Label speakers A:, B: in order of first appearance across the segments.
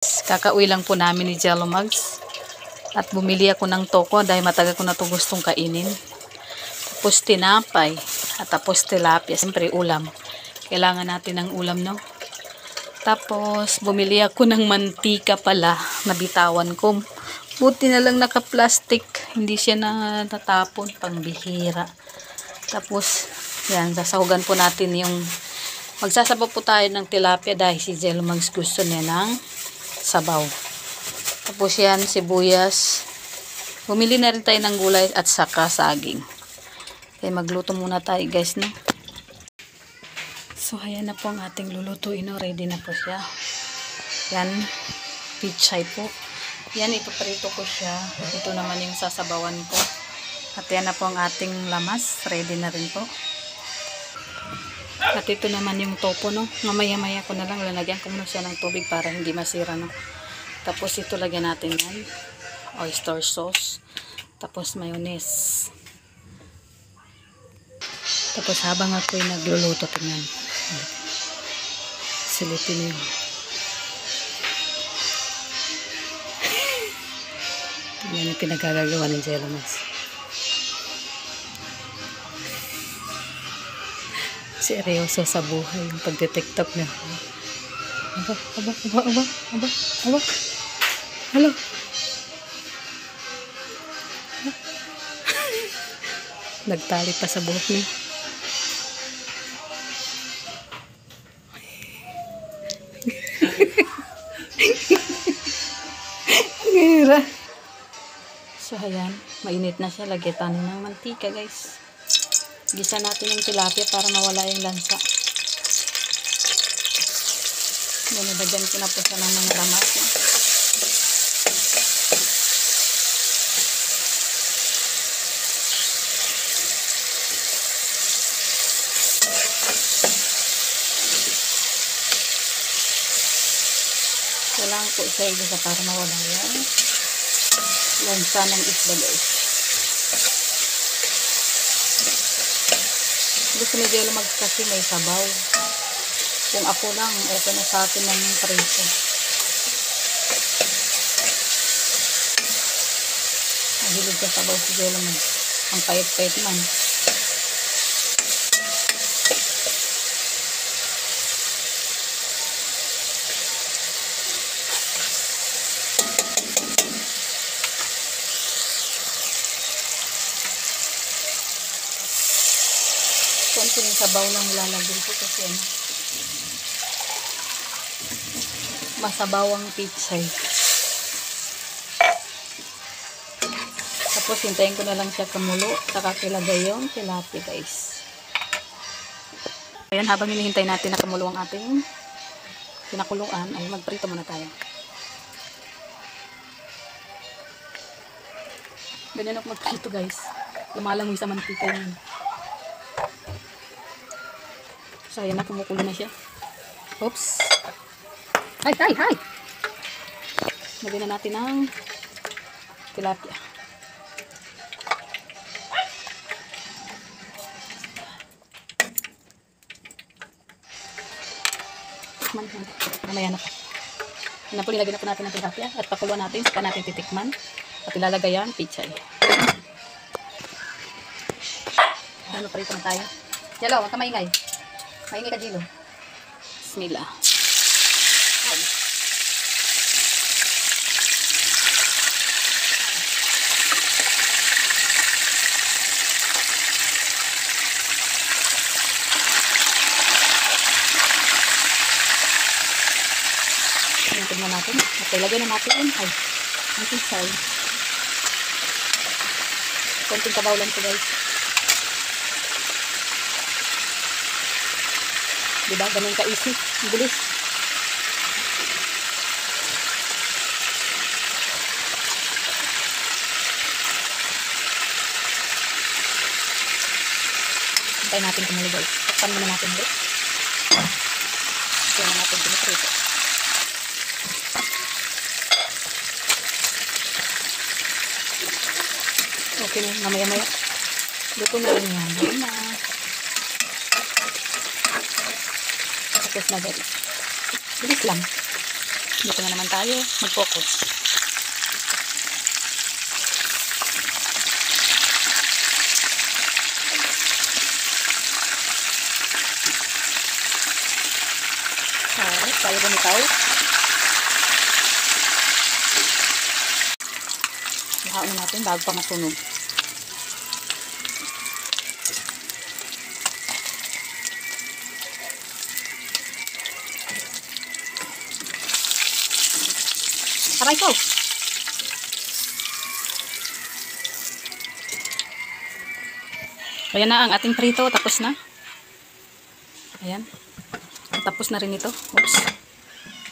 A: Kakauwi lang po namin ni Jello Mugs. At bumili ako ng toko dahil matagal ko na ito gustong kainin. Tapos tinapay. At tapos tilapia. Siyempre ulam. Kailangan natin ng ulam, no? Tapos bumili ako ng mantika pala. Nabitawan ko. Buti na lang naka-plastic. Hindi siya natatapon. Pangbihira. Tapos, yan. Sasahugan po natin yung... Magsasabaw po tayo ng tilapia dahil si Jello Mugs gusto niya ng sabaw. Tapos yan, sibuyas. Bumili na rin tayo ng gulay at saka saging. Kaya magluto muna tayo guys, no? So, ayan na po ang ating lulutuin, no? Ready na po siya. Yan, pichay po. Yan, ipaprito ko siya. Ito naman yung sasabawan ko. At yan na po ang ating lamas. Ready na rin po. At ito naman yung topo, no? Mamaya-maya ko na lang. Lalagyan ko muna siya ng tubig para hindi masira, no? Tapos ito lagyan natin yan. Oyster sauce. Tapos mayonnaise. Tapos habang ako'y nagluluto, tingnan. Silipin yun. Yan yung pinagagagawa ng Jello Mugs. Seryoso sa buhay yung pagde-tiktok niya. Aba. Hello. Nagtali pa sa buhok niya. Gira. So, ayan. Mainit na siya. Lagyan tayo ng mantika, guys. Gisa natin yung tilapia para mawala yung lansa. Nilagyan ko na po siya ng mga lamas. Kailangan po isa isa para mawala yan lansa ng isda, guys. Gusto ni Jello Mugs kasi may sabaw. Kung ako lang, okay na sa akin ng preso. Mahilig sa sabaw si Jello Mugs. Ang payat-payat man. Konting sabaw lang lalagyan ko kasi ano, masabaw ang pichay. Tapos hintayin ko na lang siya kumulo, saka ilagay yung tilapia, guys. Ayan, habang hinihintay natin na kumulo ang ating pinakuluan, ay magprito muna tayo. Ganyan ako magprito, guys. Lumalangoy sa mantika yun. So, ayan na, kumukulo na siya. Oops. Hi! Lagyan na natin ng tilapia. Mamaya na po. Yan po, nilagyan na po natin ng tilapia at pakuluan natin, saka natin titikman at ilalagay ang pichay. Ano, parito na tayo. Jello, huwag ka maingay. Maingay ka, Jello. Bismillah. Tingnan natin. At ilagay na natin yun. Ay, ang pichay. Konting kabaw lang ito, guys. Diba? Ganun ka-easy. Ang bilis. Hintayin natin kumulo, guys. Takpan muna natin ulit. Hintayin natin piniprito. Okay na. Mamaya-maya. Luto na rin yan. Luto na. Tapos na, guys. Bilis lang. Dito na naman tayo mag-focus. Alright, tayo bumitaw. Bahaon natin bago pa masunog. Aray ko! Ayan na ang ating prito. Tapos na. Ayan. Tapos na rin ito. Oops.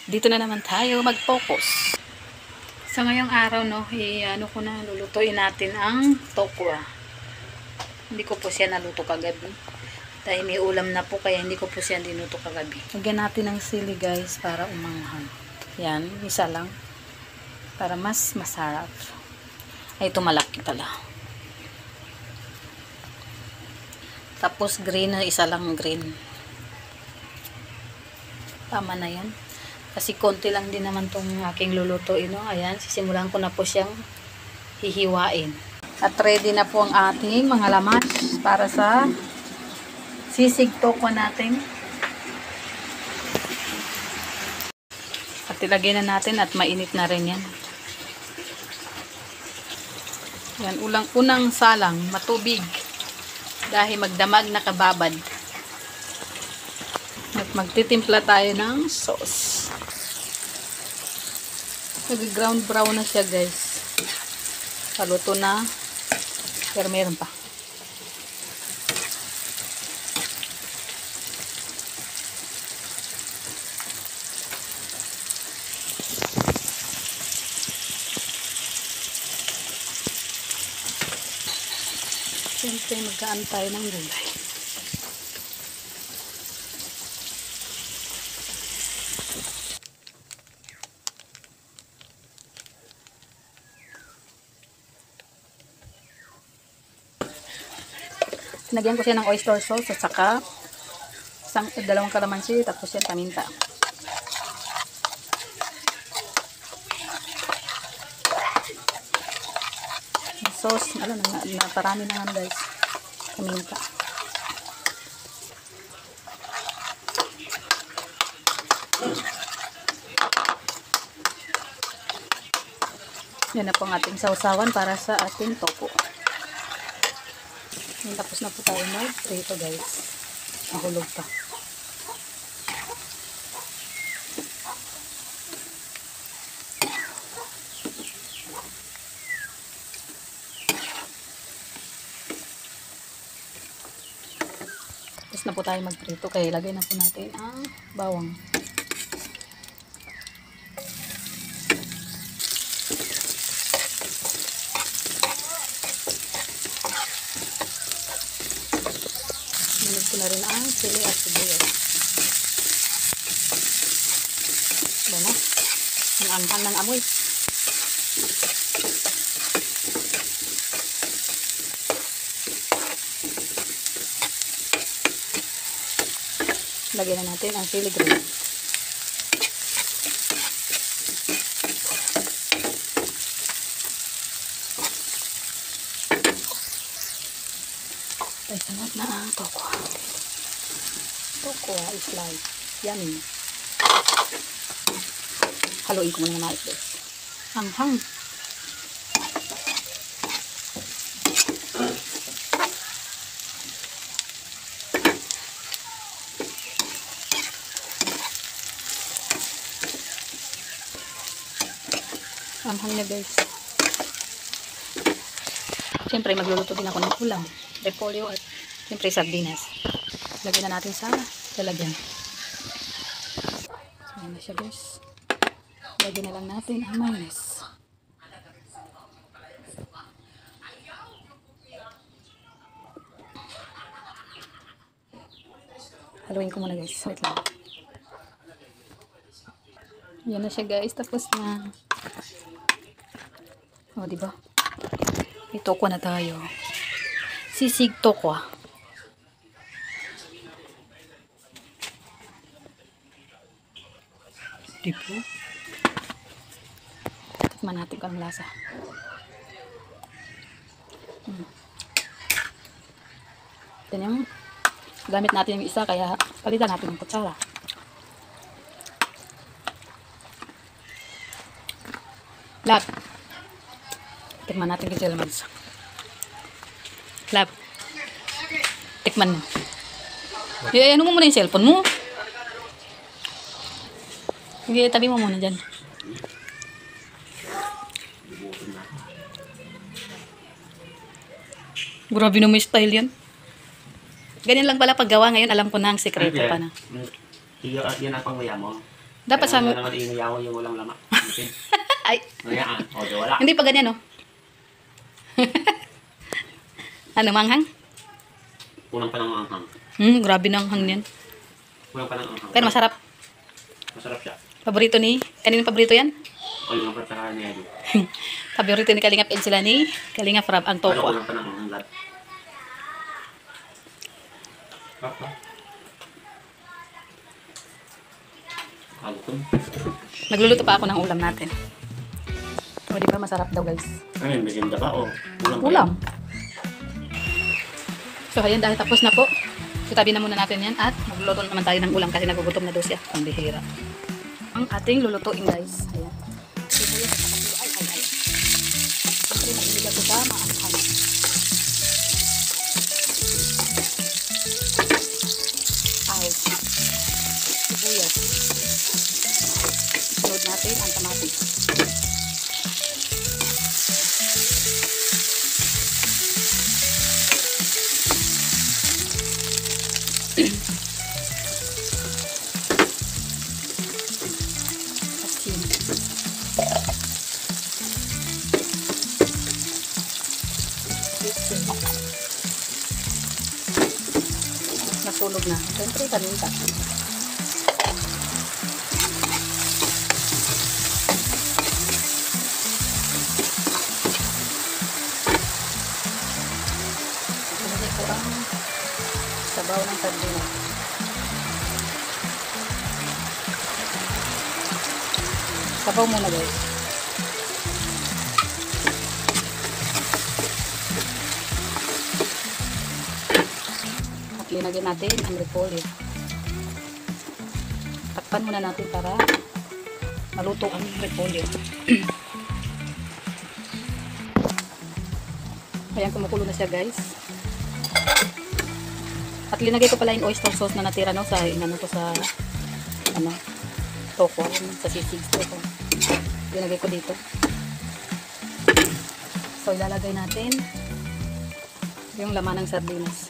A: Dito na naman tayo mag-focus. Sa ngayong araw, no, ano ko na, lulutuin natin ang tokwa. Hindi ko po siya naluto kagabi. Dahil may ulam na po, kaya hindi ko po siya dinuto kagabi. Lagyan natin ng sili, guys, para umanghang. Yan, isa lang. Para mas masarap. Ay, ito malaki pala. Tapos green, isa lang green. Tama na yan. Kasi konti lang din naman itong aking lulutuin. No? Ayan, sisimulan ko na po siyang hihiwain. At ready na po ang ating mga lamas para sa sisig tokwa natin. At ilagay na natin at mainit na rin yan. Yan, unang salang, matubig. Dahil magdamag na kababad. At magtitimpla tayo ng sauce. Nag-ground brown na siya, guys. Paluto na. Pero meron pa. Siyempre, magkaan tayo ng gulay. Nagyan ko siya ng oyster sauce at saka dalawang kalamansi, tapos yan paminta. Sauce, naparami na nga, guys. Paminta. Yan na po ang ating sausawan para sa ating tofu. Tapos na po tayo mag-prito, guys. Mahulog pa. Tapos na po tayo mag-prito, kaya ilagay na po natin ang bawang. Nilagay ko na rin ang sili at sibuyas. Diba na? Ang anghang ng amoy. Lagyan na natin ang chili green. Ay, sanat na ang tokwa. Tokwa is like yummy. Haluin ko muna na ito. Hanghang. Hanghang na, guys. Siyempre, magluluto din ako ng ulam. Repolyo at siyempre sardinas. Lagyan na natin sa lalagyan. So, yan na siya, guys. Lagyan na lang natin ang mayonnaise. Haluin ko muna, guys. Wait lang. Yan na siya, guys. Tapos na. O, diba? May tokwa na tayo. Sisig tokwa. Diba? Tikman natin kung anong lasa. Yan yung gamit natin yung isa, kaya palitan natin yung kutsara. Lab. Tikman natin yung jelamags. Lab. Tikman mo. Ano mo muna yung cellphone mo? Sige, tabi mo muna dyan. Grabe na may style yan. Ganyan lang pala paggawa ngayon. Alam ko na ang sekreto pa na.
B: Yan ang panguya mo.
A: Dapat sa...
B: Kaya naman inuya mo yung walang lama.
A: Ay.
B: Nguyaan. O, wala.
A: Hindi pa ganyan, no? Ano, manghang?
B: Unang pa ng anghang.
A: Grabe na ang hang yan.
B: Unang pa ng anghang.
A: Pero masarap.
B: Masarap siya.
A: Paborito ni... Kaninong paborito yan?
B: O, yung preparahan niya yun.
A: Paborito ni Kalingap and sila ni Kalingap Rab ang
B: Ano,
A: toko.
B: unang pa ng anghang lahat. Kalutom.
A: Nagluluto pa ako ng ulam natin. O, di ba masarap daw, guys?
B: Ano yun, merienda ba o?
A: Ulam. So, ayan, dahil tapos na po. Itabi na muna natin yan at magluluto naman tayo ng ulam kasi nagugutom na daw siya. Ang bihira. Ang ating lulutuin, guys. Ayan. Ay. Siyempre, magbibigay ko sa maanghang. Ay. Sibuyas. Sunod natin ang kamatis. Asin. Nasunog na. Siyempre, paminta. Ilagay ko ang sabaw ng sardinas. Sabaw muna, guys. At linagyan natin ang repolyo. Takpan muna natin para maluto ang repolyo. Ayan, kumukulo na siya, guys. At linagay ko pala yung oyster sauce na natira, no, sa inano ko sa ano, toko, sa sisig toko. Linagay ko dito. So, ilalagay natin yung laman ng sardinas.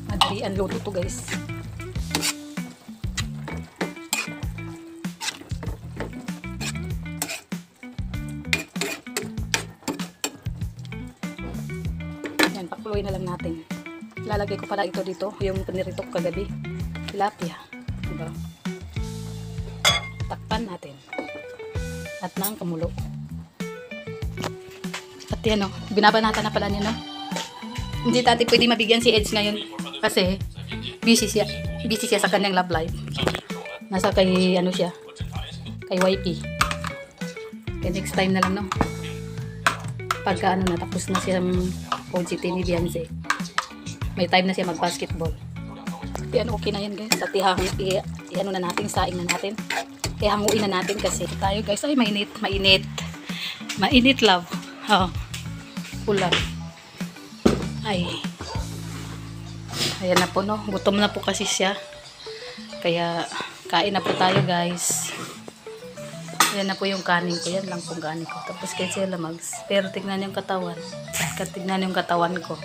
A: Madali ang luto to, guys. Yan, pakuluin na lang natin. Lalagay ko pala ito dito, yung pinirito ko kagabi. Tilapia. Diba? Takpan natin. At nang kamulo. At yan, no, binabanatan na pala niya, no? Hindi tati pwede mabigyan si Edge ngayon kasi busy siya sa kanyang love life. Nasa kay ano siya, kay YP. Kaya next time na lang, no, pagka ano na, tapos na siyang OJT ni Beyonce, may time na siya mag basketball. Kaya okay na yan, guys. At ano na natin, saing na natin, hanguin na natin kasi tayo, guys, ay mainit love. Ulam. Ay. Ayan na po, no. Gutom na po kasi siya. Kaya, kain na po tayo, guys. Ayan na po yung kanin ko. Yan lang po kanin ko. Tapos kay Sela Mags. Pero tignan yung katawan. Tignan yung katawan ko.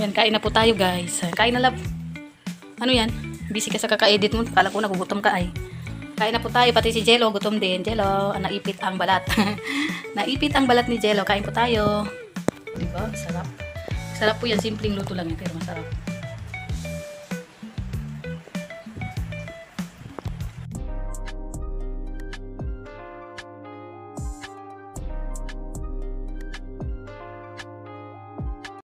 A: Ayan, kain na po tayo, guys. Kain na, love. Ano yan? Busy ka sa kaka-edit mo. Kala ko nagugutom ka ay. Kain na po tayo. Pati si Jello, gutom din. Jello, naipit ang balat. Naipit ang balat ni Jello. Kain po tayo. Diba? Sarap. Sarap po yan. Simpleng luto lang yan. Pero masarap.